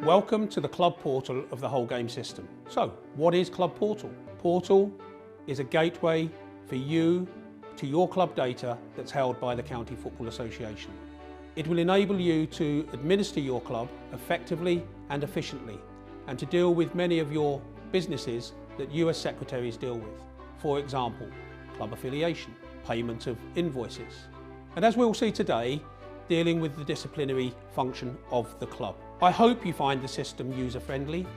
Welcome to the Club Portal of the whole game system. So, what is Club Portal? Portal is a gateway for you to your club data that's held by the County Football Association. It will enable you to administer your club effectively and efficiently, and to deal with many of your businesses that you as secretaries deal with. For example, club affiliation, payment of invoices, and as we'll see today, dealing with the disciplinary function of the club. I hope you find the system user-friendly,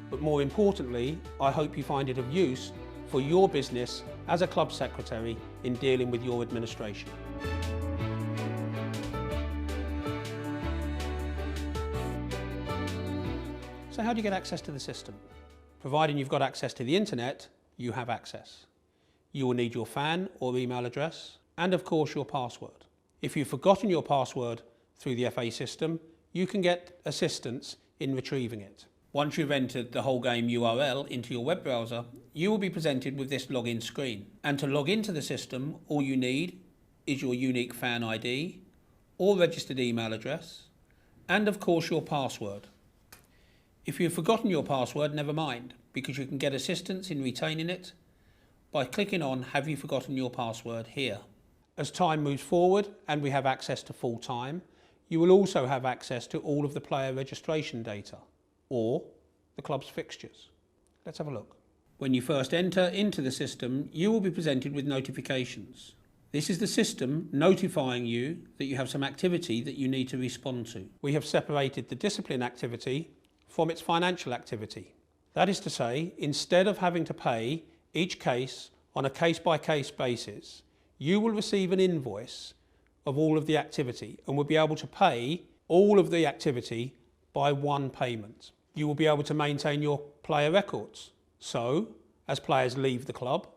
but more importantly, I hope you find it of use for your business as a club secretary in dealing with your administration. So how do you get access to the system? Providing you've got access to the internet, you have access. You will need your FAN or email address, and of course your password. If you've forgotten your password through the FA system, you can get assistance in retrieving it. Once you've entered the whole game URL into your web browser, you will be presented with this login screen. And to log into the system, all you need is your unique FAN ID or registered email address, and of course your password. If you've forgotten your password, never mind, because you can get assistance in retaining it by clicking on Have You Forgotten Your Password here. As time moves forward and we have access to full time, you will also have access to all of the player registration data or the club's fixtures. Let's have a look. When you first enter into the system, you will be presented with notifications. This is the system notifying you that you have some activity that you need to respond to. We have separated the discipline activity from its financial activity. That is to say, instead of having to pay each case on a case-by-case basis, you will receive an invoice of all of the activity and will be able to pay all of the activity by one payment. You will be able to maintain your player records. So, as players leave the club,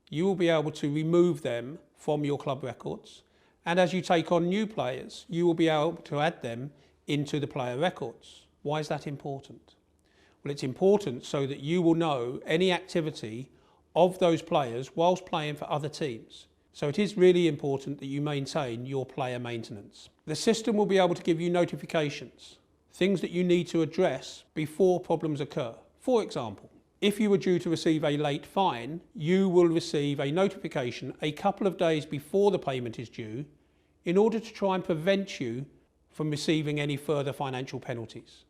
you will be able to remove them from your club records, and as you take on new players, you will be able to add them into the player records. Why is that important? Well, it's important so that you will know any activity of those players whilst playing for other teams. So it is really important that you maintain your player maintenance. The system will be able to give you notifications, things that you need to address before problems occur. For example, if you were due to receive a late fine, you will receive a notification a couple of days before the payment is due in order to try and prevent you from receiving any further financial penalties.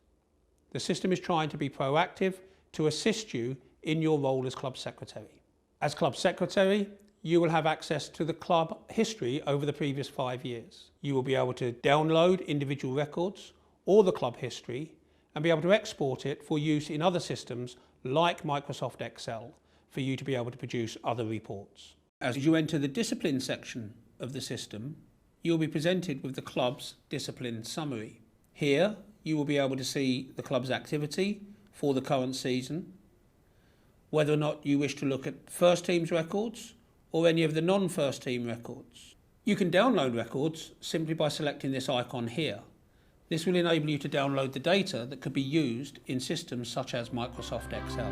The system is trying to be proactive to assist you in your role as club secretary. As club secretary, you will have access to the club history over the previous 5 years. You will be able to download individual records or the club history and be able to export it for use in other systems like Microsoft Excel for you to be able to produce other reports. As you enter the discipline section of the system, you will be presented with the club's discipline summary. Here, you will be able to see the club's activity for the current season, whether or not you wish to look at first team's records or any of the non-first team records. You can download records simply by selecting this icon here. This will enable you to download the data that could be used in systems such as Microsoft Excel.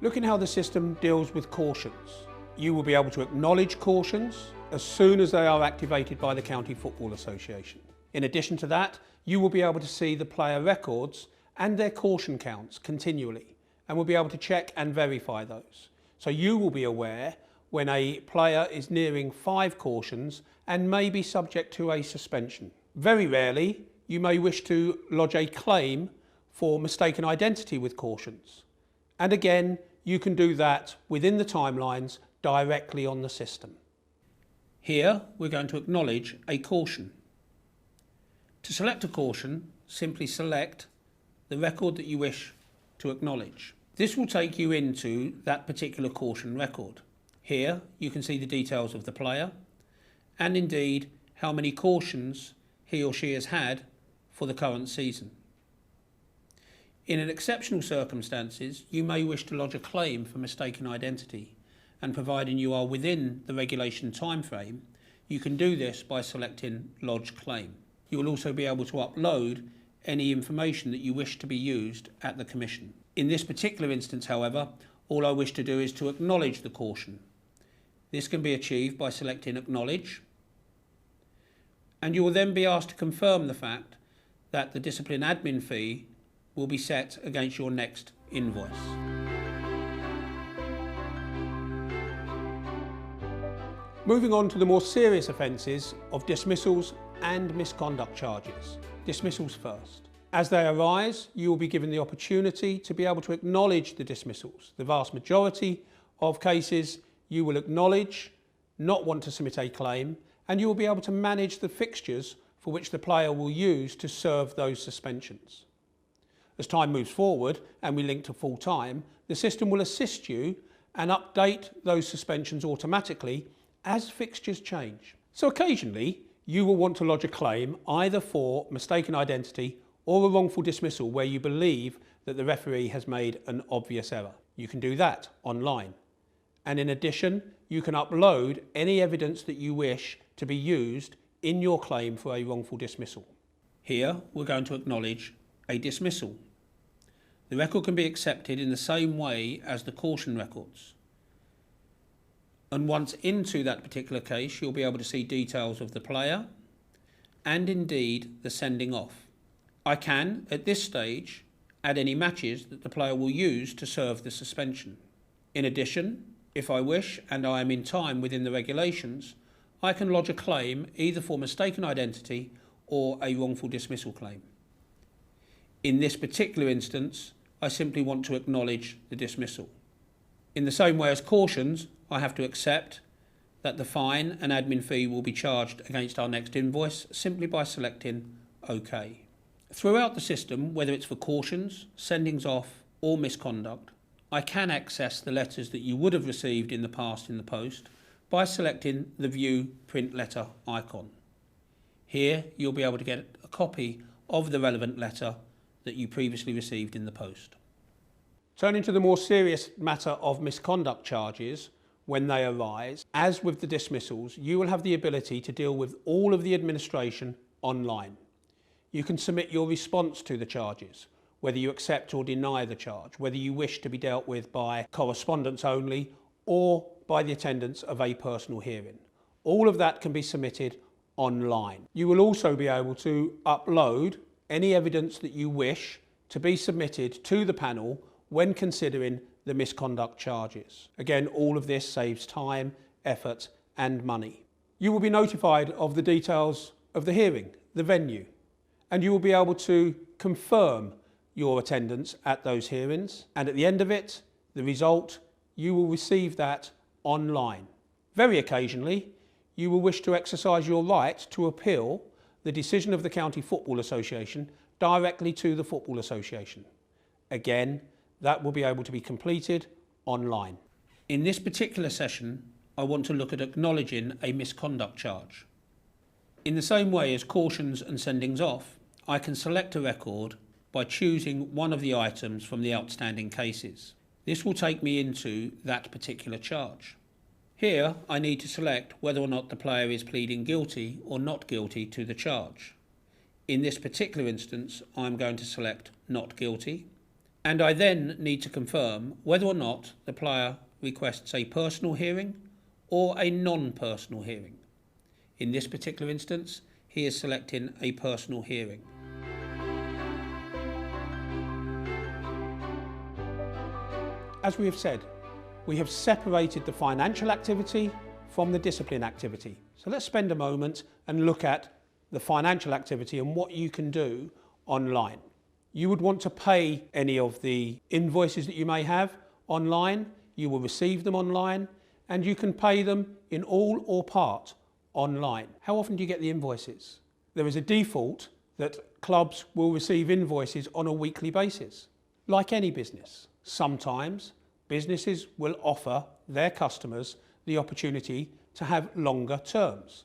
Looking how the system deals with cautions. You will be able to acknowledge cautions as soon as they are activated by the County Football Association. In addition to that, you will be able to see the player records and their caution counts continually, and will be able to check and verify those. So you will be aware when a player is nearing 5 cautions and may be subject to a suspension. Very rarely, you may wish to lodge a claim for mistaken identity with cautions. And again, you can do that within the timelines directly on the system. Here, we're going to acknowledge a caution. To select a caution, simply select the record that you wish to acknowledge. This will take you into that particular caution record. Here you can see the details of the player and indeed how many cautions he or she has had for the current season. In an exceptional circumstances, you may wish to lodge a claim for mistaken identity, and providing you are within the regulation time frame, you can do this by selecting Lodge Claim. You will also be able to upload any information that you wish to be used at the Commission. In this particular instance, however, all I wish to do is to acknowledge the caution. This can be achieved by selecting Acknowledge, and you will then be asked to confirm the fact that the discipline admin fee will be set against your next invoice. Moving on to the more serious offences of dismissals and misconduct charges. Dismissals first. As they arise, you will be given the opportunity to be able to acknowledge the dismissals. The vast majority of cases you will acknowledge, not want to submit a claim, and you will be able to manage the fixtures for which the player will use to serve those suspensions. As time moves forward and we link to full time, the system will assist you and update those suspensions automatically as fixtures change. So occasionally you will want to lodge a claim either for mistaken identity or a wrongful dismissal where you believe that the referee has made an obvious error. You can do that online. And in addition, you can upload any evidence that you wish to be used in your claim for a wrongful dismissal. Here we're going to acknowledge a dismissal. The record can be accepted in the same way as the caution records. And once into that particular case, you'll be able to see details of the player and indeed the sending off. I can, at this stage, add any matches that the player will use to serve the suspension. In addition, if I wish and I am in time within the regulations, I can lodge a claim either for mistaken identity or a wrongful dismissal claim. In this particular instance, I simply want to acknowledge the dismissal. In the same way as cautions, I have to accept that the fine and admin fee will be charged against our next invoice simply by selecting OK. Throughout the system, whether it's for cautions, sendings off or misconduct, I can access the letters that you would have received in the past in the post by selecting the View Print Letter icon. Here you'll be able to get a copy of the relevant letter that you previously received in the post. Turning to the more serious matter of misconduct charges, when they arise, as with the dismissals, you will have the ability to deal with all of the administration online. You can submit your response to the charges, whether you accept or deny the charge, whether you wish to be dealt with by correspondence only or by the attendance of a personal hearing. All of that can be submitted online. You will also be able to upload any evidence that you wish to be submitted to the panel when considering the misconduct charges. Again, all of this saves time, effort and money. You will be notified of the details of the hearing, the venue, and you will be able to confirm your attendance at those hearings, and at the end of it, the result, you will receive that online. Very occasionally, you will wish to exercise your right to appeal the decision of the County Football Association directly to the Football Association. Again, that will be able to be completed online. In this particular session, I want to look at acknowledging a misconduct charge. In the same way as cautions and sendings off, I can select a record by choosing one of the items from the outstanding cases. This will take me into that particular charge. Here, I need to select whether or not the player is pleading guilty or not guilty to the charge. In this particular instance, I'm going to select not guilty, and I then need to confirm whether or not the player requests a personal hearing or a non-personal hearing. In this particular instance, he is selecting a personal hearing. As we have said, we have separated the financial activity from the discipline activity. So let's spend a moment and look at the financial activity and what you can do online. You would want to pay any of the invoices that you may have online. You will receive them online, and you can pay them in all or part online. How often do you get the invoices? There is a default that clubs will receive invoices on a weekly basis. Like any business, sometimes businesses will offer their customers the opportunity to have longer terms.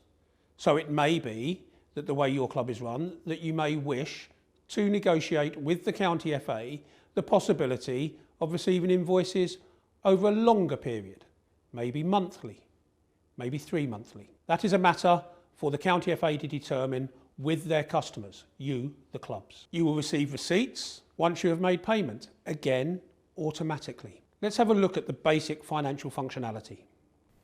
So it may be that the way your club is run, that you may wish to negotiate with the County FA the possibility of receiving invoices over a longer period, maybe monthly, maybe 3 monthly. That is a matter for the County FA to determine with their customers, you, the clubs. You will receive receipts once you have made payment, again, automatically. Let's have a look at the basic financial functionality.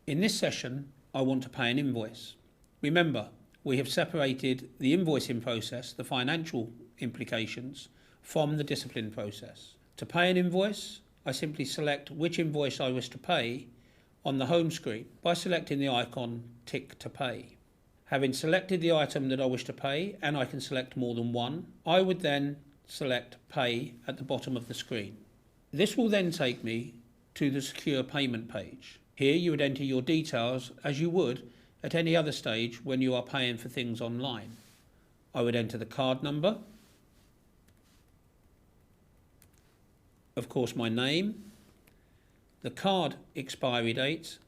In this session, I want to pay an invoice. Remember, we have separated the invoicing process, the financial implications, from the discipline process. To pay an invoice, I simply select which invoice I wish to pay on the home screen by selecting the icon Tick to Pay. Having selected the item that I wish to pay, and I can select more than one, I would then select Pay at the bottom of the screen. This will then take me to the secure payment page. Here you would enter your details as you would at any other stage when you are paying for things online. I would enter the card number, of course my name, the card expiry date,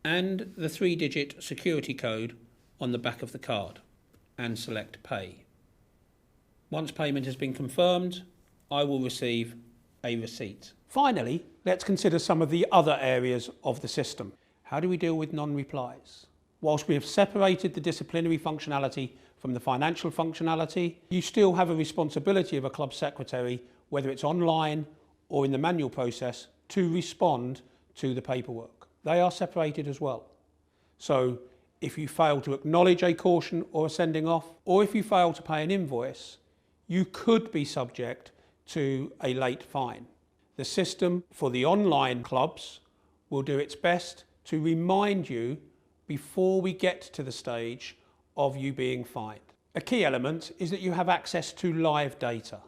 and the 3-digit security code on the back of the card, and select Pay. Once payment has been confirmed, I will receive a receipt. Finally, let's consider some of the other areas of the system. How do we deal with non-replies? Whilst we have separated the disciplinary functionality from the financial functionality, you still have a responsibility of a club secretary, whether it's online or in the manual process, to respond to the paperwork. They are separated as well. So if you fail to acknowledge a caution or a sending off, or if you fail to pay an invoice, you could be subject to a late fine. The system for the online clubs will do its best to remind you before we get to the stage of you being fined. A key element is that you have access to live data.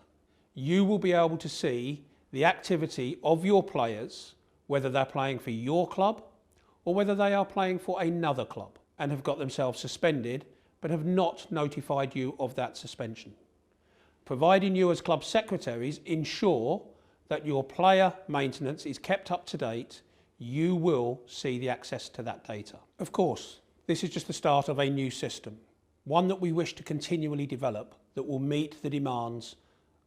You will be able to see the activity of your players, whether they're playing for your club or whether they are playing for another club and have got themselves suspended but have not notified you of that suspension. Providing you as club secretaries ensure that your player maintenance is kept up to date, you will see the access to that data. Of course, this is just the start of a new system, one that we wish to continually develop that will meet the demands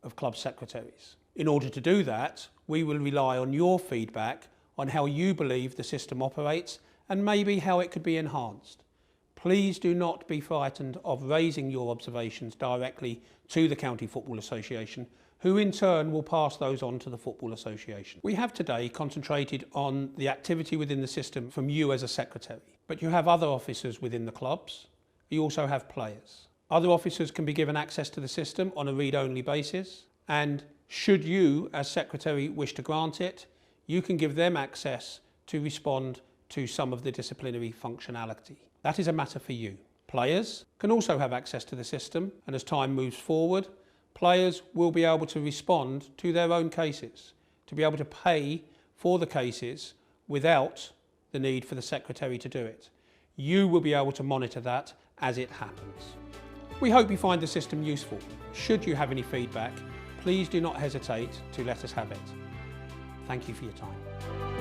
of club secretaries. In order to do that, we will rely on your feedback on how you believe the system operates and maybe how it could be enhanced. Please do not be frightened of raising your observations directly to the County Football Association, who in turn will pass those on to the Football Association. We have today concentrated on the activity within the system from you as a secretary, but you have other officers within the clubs. You also have players. Other officers can be given access to the system on a read-only basis, and should you as secretary wish to grant it, you can give them access to respond to some of the disciplinary functionality. That is a matter for you. Players can also have access to the system, and as time moves forward, players will be able to respond to their own cases, to be able to pay for the cases without the need for the secretary to do it. You will be able to monitor that as it happens. We hope you find the system useful. Should you have any feedback, please do not hesitate to let us have it. Thank you for your time.